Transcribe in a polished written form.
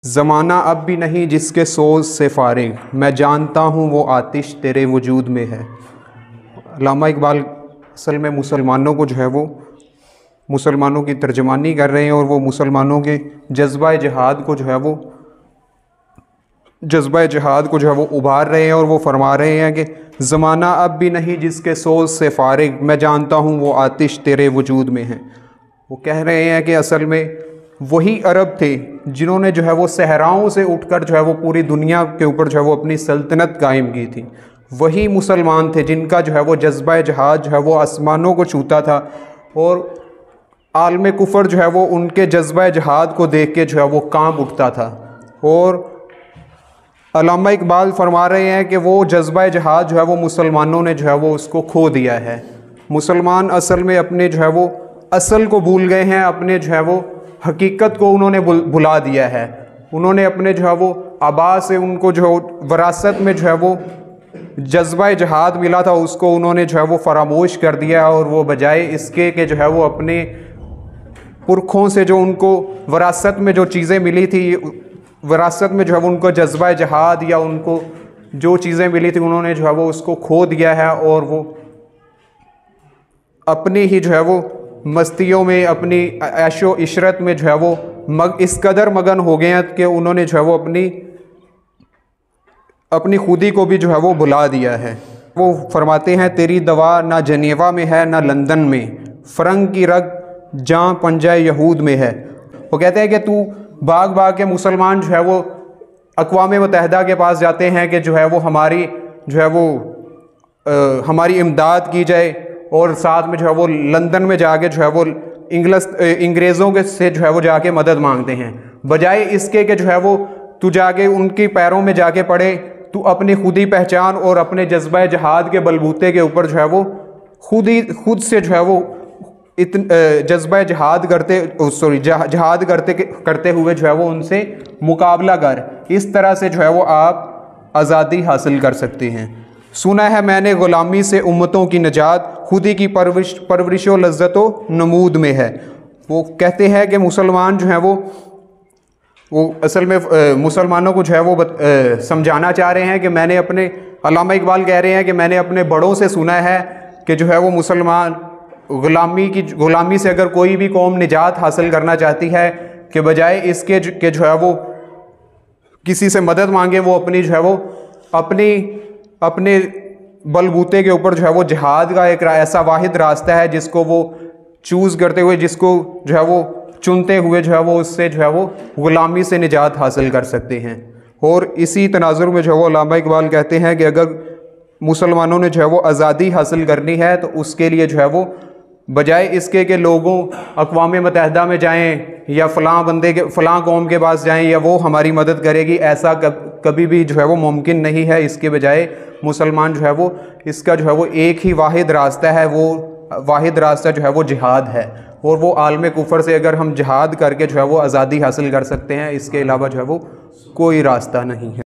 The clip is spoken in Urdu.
زمانہ اب بھی نہیں جس کے سوز سے فارغ، میں جانتا ہوں وہ آتش تیرے وجود میں ہے۔ علامہ اقبال اصل میں مسلمانوں کو جو ہے وہ مسلمانوں کی ترجمانی کر رہے ہیں، اور وہ مسلمانوں کے جذبہ جہاد کو جو ہے وہ ابھار رہے ہیں، اور وہ فرما رہے ہیں کہ زمانہ اب بھی نہیں جس کے سوز سے فارغ، میں جانتا ہوں وہ آتش تیرے وجود میں ہے۔ وہ کہہ رہے ہیں کہ اصل میں وہی عرب تھے جنہوں نے جو ہے وہ صحراؤں سے اٹھ کر جو ہے وہ پوری دنیا کے اوپر جو ہے وہ اپنی سلطنت قائم کی تھی۔ وہی مسلمان تھے جن کا جو ہے وہ جذبہ جہاد جو ہے وہ آسمانوں کو چھوتا تھا، اور عالم کفر جو ہے وہ ان کے جذبہ جہاد کو دیکھ کے جو ہے وہ کانپ اٹھتا تھا۔ اور علامہ اقبال فرما رہے ہیں کہ وہ جذبہ جہاد جو ہے وہ مسلمانوں نے جو ہے وہ اس کو کھو دیا ہے۔ مسلمان اصل میں اپنے جو ہے وہ اصل کو بھول گئے ہیں، اپنے جو ہے وہ حقیقت کو انہوں نے بھلا دیا ہے۔ انہوں نے اپنے جو ہے وہ آبا سے ان کو جو وراثت میں جو ہے وہ جذبہ جہاد ملا تھا، اس کو انہوں نے جو ہے وہ فراموش کر دیا، اور وہ بجائے اس کے کہ جو ہے وہ اپنے پرکھوں سے جو ان کو وراثت میں جو چیزیں ملی تھی، وراثت میں جو ہے وہ ان کو جذبہ جہاد یا ان کو جو چیزیں ملی تھی، انہوں نے جو ہے وہ اس کو کھو دیا ہے، اور وہ اپنی ہی جو ہے وہ مستیوں میں، اپنی عیش و عشرت میں جو ہے وہ اس قدر مگن ہو گئے ہیں کہ انہوں نے جو ہے وہ اپنی خودی کو بھی جو ہے وہ بھلا دیا ہے۔ وہ فرماتے ہیں تیری دوا نہ جنیوا میں ہے نہ لندن میں، فرنگ کی رگ جاں پنجہ یہود میں ہے۔ وہ کہتے ہیں کہ تو باغ باغ کے مسلمان جو ہے وہ اقوام متحدہ کے پاس جاتے ہیں کہ جو ہے وہ ہماری امداد کی جائے، اور ساتھ میں جو ہے وہ لندن میں جا کے جو ہے وہ انگریزوں کے سے جو ہے وہ جا کے مدد مانگتے ہیں، بجائے اس کے کہ جو ہے وہ تو جا کے ان کی پیروں میں جا کے پڑے، تو اپنی خودی پہچان اور اپنے جذبہ جہاد کے بلبوتے کے اوپر جو ہے وہ خود سے جو ہے وہ جذبہ جہاد کرتے ہوئے جو ہے وہ ان سے مقابلہ کر، اس طرح سے جو ہے وہ آپ آزادی حاصل کر سکتے ہیں۔ سنا ہے میں نے غلامی سے امتوں کی نجات، خودی کی پرورش و لذت و نمود میں ہے۔ وہ کہتے ہیں کہ مسلمان جو ہیں وہ اصل میں مسلمانوں کو جو ہے وہ سمجھانا چاہ رہے ہیں کہ میں نے علامہ اقبال کہہ رہے ہیں کہ میں نے اپنے بڑوں سے سنا ہے کہ جو ہے وہ مسلمان غلامی سے اگر کوئی بھی قوم نجات حاصل کرنا چاہتی ہے، کہ بجائے اس کے کہ جو ہے وہ کسی سے مدد مانگے، وہ اپنی جو ہے وہ اپنے بلبوتے کے اوپر جو ہے وہ جہاد کا ایک ایسا واحد راستہ ہے جس کو وہ چوز کرتے ہوئے، جس کو جو ہے وہ چنتے ہوئے جو ہے وہ اس سے جو ہے وہ غلامی سے نجات حاصل کر سکتے ہیں۔ اور اسی تناظر میں جو ہے وہ علامہ اقبال کہتے ہیں کہ اگر مسلمانوں نے جو ہے وہ آزادی حاصل کرنی ہے، تو اس کے لیے جو ہے وہ بجائے اس کے کہ لوگوں اقوام متحدہ میں جائیں یا فلاں قوم کے پاس جائیں یا وہ ہماری مدد کرے گی، ایسا کبھی بھی جو ہے وہ ممکن نہیں ہے۔ اس کے بجائے مسلمان جو ہے وہ اس کا جو ہے وہ ایک ہی واحد راستہ ہے، وہ واحد راستہ جو ہے وہ جہاد ہے، اور وہ عالم کفر سے اگر ہم جہاد کر کے جو ہے وہ آزادی حاصل کر سکتے ہیں، اس کے علاوہ جو ہے وہ کوئی راستہ نہیں ہے۔